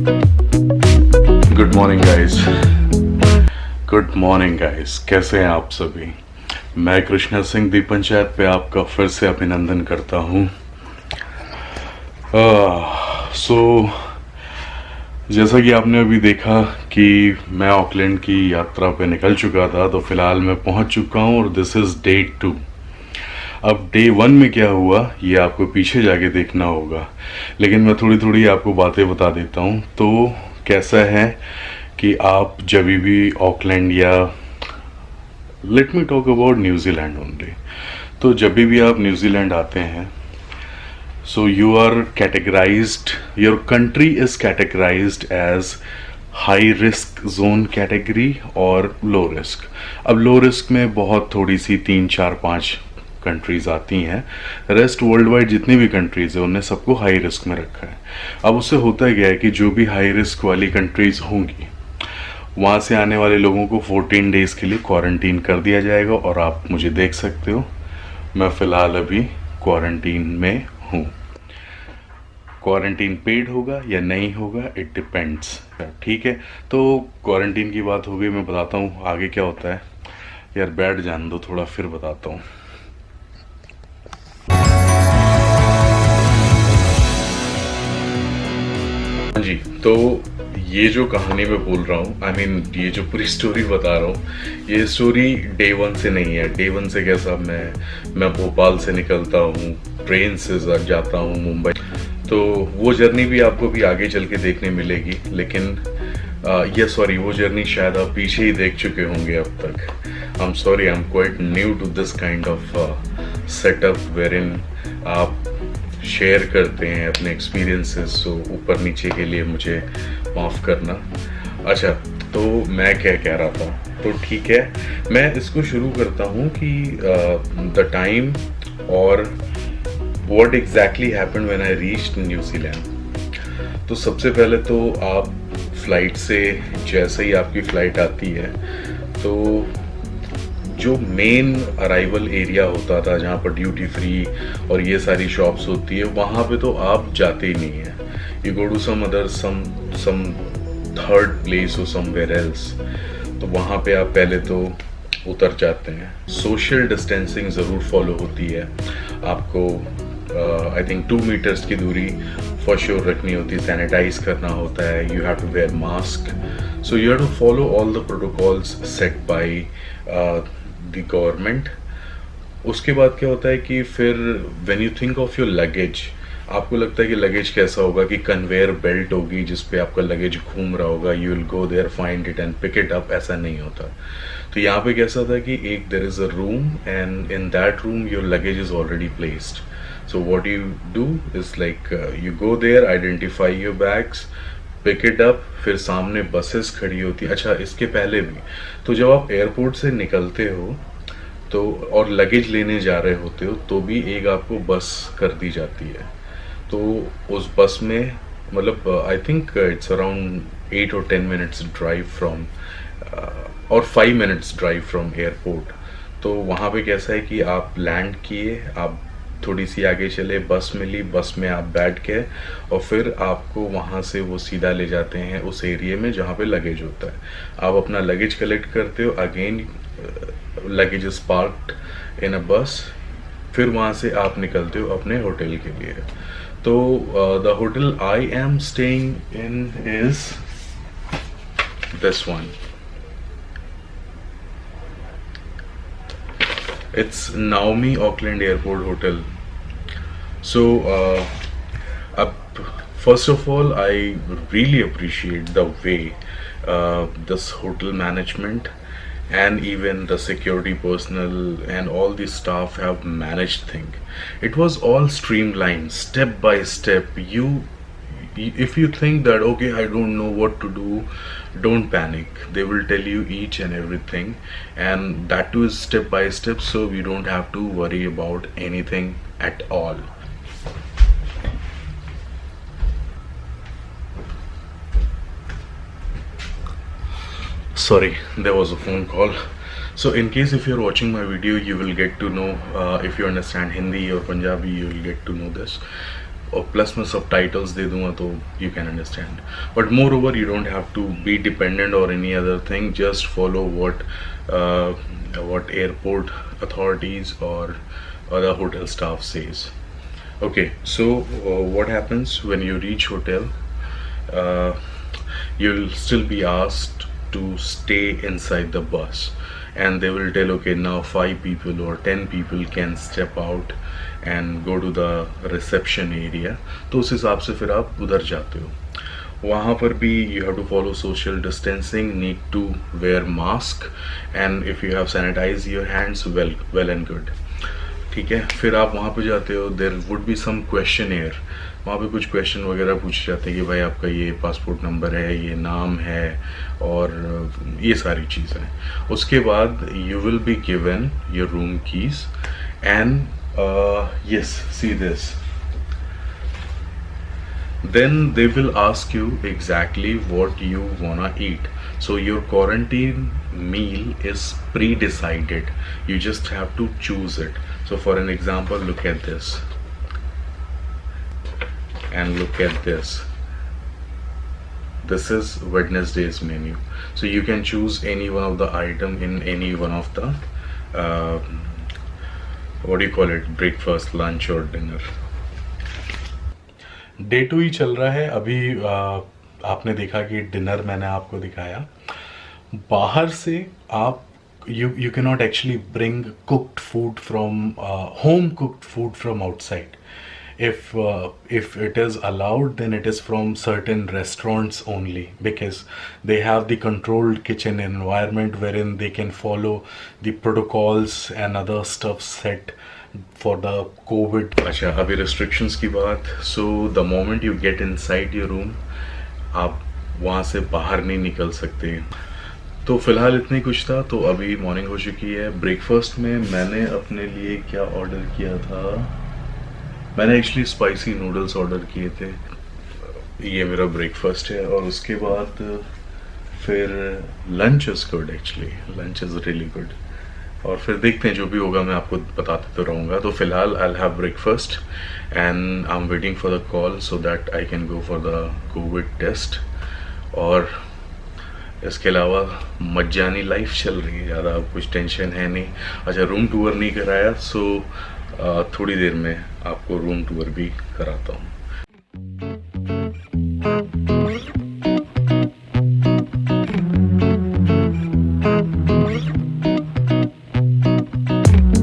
Good morning guys. Good morning guys, कैसे हैं आप सभी। मैं कृष्णा सिंह दी पंचायत पे आपका फिर से अभिनंदन करता हूँ। सो जैसा कि आपने अभी देखा कि मैं ऑकलैंड की यात्रा पे निकल चुका था, तो फिलहाल मैं पहुंच चुका हूं और दिस इज़ डे 2। अब डे 1 में क्या हुआ ये आपको पीछे जाके देखना होगा, लेकिन मैं थोड़ी थोड़ी आपको बातें बता देता हूं। तो कैसा है कि आप जब भी ऑकलैंड या let me talk about New Zealand only, तो जब भी आप न्यूजीलैंड आते हैं, so you are categorized, your country is categorized as high risk zone category और लो रिस्क। अब लो रिस्क में बहुत थोड़ी सी 3 4 5 कंट्रीज आती हैं। रेस्ट वर्ल्ड वाइड जितनी भी कंट्रीज है उन्हें सबको हाई रिस्क में रखा है। अब उससे होता क्या है कि जो भी हाई रिस्क वाली कंट्रीज होंगी वहाँ से आने वाले लोगों को 14 डेज़ के लिए क्वारंटीन कर दिया जाएगा। और आप मुझे देख सकते हो, मैं फ़िलहाल अभी क्वारंटीन में हूँ। क्वारंटीन पेड होगा या नहीं होगा, इट डिपेंड्स। ठीक है, तो क्वारंटीन की बात हो गई, मैं बताता हूँ आगे क्या होता है। यार बैठ जाने दो थोड़ा, फिर बताता हूँ। हाँ जी, तो ये जो कहानी मैं बोल रहा हूँ, आई मीन ये जो पूरी स्टोरी बता रहा हूँ, ये स्टोरी डे 1 से नहीं है। डे 1 से कैसा, मैं भोपाल से निकलता हूँ, ट्रेन से जाता हूँ मुंबई, तो वो जर्नी भी आपको भी आगे चल के देखने मिलेगी। लेकिन ये सॉरी, वो जर्नी शायद आप पीछे ही देख चुके होंगे अब तक। I am sorry, I am quite new to this kind of setup where in आप शेयर करते हैं अपने एक्सपीरियंसेस। सो ऊपर नीचे के लिए मुझे माफ़ करना। अच्छा, तो मैं क्या कह रहा था, तो ठीक है, मैं इसको शुरू करता हूँ कि द टाइम और what exactly happened when I reached New Zealand. तो सबसे पहले तो आप फ्लाइट से, जैसे ही आपकी फ़्लाइट आती है, तो जो मेन अराइवल एरिया होता था जहाँ पर ड्यूटी फ्री और ये सारी शॉप्स होती है, वहाँ पे तो आप जाते ही नहीं है। You go to some other some third place और समवेयर एल्स। तो वहाँ पे आप पहले तो उतर जाते हैं। सोशल डिस्टेंसिंग ज़रूर फॉलो होती है आपको। आई थिंक 2 मीटर्स की दूरी फॉर श्योर रखनी होती है, सैनिटाइज करना होता है, you have to wear mask. So you have to follow all the protocols set by the government. उसके बाद क्या होता है कि फिर when you think of your luggage, आपको लगता है कि लगेज कैसा होगा, कि कन्वेयर बेल्ट होगी जिस पे आपका लगेज घूम रहा होगा, you will go there, find it and pick it up. ऐसा नहीं होता। तो यहाँ पे कैसा था कि एक there is a room and in that room your luggage is already placed. So what you do is like you go there, identify your bags, pick it up, फिर सामने बसेस खड़ी होती है। अच्छा, इसके पहले भी तो जब आप एयरपोर्ट से निकलते हो तो और लगेज लेने जा रहे होते हो, तो भी एक आपको बस कर दी जाती है। तो उस बस में मतलब आई थिंक इट्स अराउंड 8 और 10 मिनट्स ड्राइव फ्रॉम और 5 मिनट्स ड्राइव फ्रॉम एयरपोर्ट। तो वहाँ पे कैसा है कि आप लैंड किए, आप थोड़ी सी आगे चले, बस मिली, बस में आप बैठ के और फिर आपको वहाँ से वो सीधा ले जाते हैं उस एरिया में जहाँ पे लगेज होता है। आप अपना लगेज कलेक्ट करते हो, again luggage is parked in a bus, फिर वहाँ से आप निकलते हो अपने होटल के लिए। तो the hotel I am staying in is this one. It's Naomi Auckland Airport Hotel. So, first of all, I really appreciate the way this hotel management and even the security personnel and all the staff have managed things. It was all streamlined, step by step. If you think that okay, I don't know what to do, don't panic. They will tell you each and everything, and that too is step by step, so you don't have to worry about anything at all. Sorry, there was a phone call. So in case if you're watching my video, you will get to know, if you understand Hindi or Punjabi, you will get to know this. और plus मैं सब titles दे दूंगा तो you can understand. But more over you don't have to be dependent और any other thing. Just follow what airport authorities or other hotel staff says. Okay, so what happens when you reach hotel? uh, you'll still be asked to stay inside the bus, and they will tell, okay, now 5 people or 10 people can step out and go to the reception area. तो उस हिसाब से फिर आप उधर जाते हो. वहाँ पर भी you have to follow social distancing, need to wear mask, and if you have sanitized your hands, well and good. ठीक है. फिर आप वहाँ पे जाते हो, there would be some questionnaire. वहाँ पे कुछ क्वेश्चन वगैरह पूछे जाते हैं कि भाई आपका ये पासपोर्ट नंबर है, ये नाम है, और ये सारी चीज़ें. उसके बाद you will be given your room keys and yes, see this. Then they will ask you exactly what you wanna eat. So your quarantine meal is pre-decided. You just have to choose it. So for an example, look at this. And look at this. This is Wednesday's menu. So you can choose any one of the item in any one of the what do you call it? Breakfast, lunch or dinner. Day 2 ही चल रहा है अभी. आपने देखा कि dinner मैंने आपको दिखाया. बाहर से आप you cannot actually bring cooked food from home cooked food from outside. If it is allowed, then it is from certain restaurants only, because they have the controlled kitchen environment wherein they can follow the protocols and other stuff set for the COVID. अच्छा, अभी restrictions की बात. So the moment you get inside your room, आप वहाँ से बाहर नहीं निकल सकते. तो फिलहाल इतनी कुछ था. तो अभी मॉर्निंग हो चुकी है. ब्रेकफास्ट में मैंने अपने लिए क्या ऑर्डर किया था? मैंने एक्चुअली स्पाइसी नूडल्स ऑर्डर किए थे. ये मेरा ब्रेकफास्ट है. और उसके बाद फिर lunch is good. Actually lunch is really good. और फिर देखते हैं, जो भी होगा मैं आपको बताते तो रहूँगा. तो फिलहाल I will have breakfast and I am waiting for the call so that I can go for the covid test. और इसके अलावा मज्जानी लाइफ चल रही है, ज़्यादा कुछ टेंशन है नहीं. अच्छा, रूम टूर नहीं कराया, सो थोड़ी देर में आपको रूम टूर भी कराता हूँ.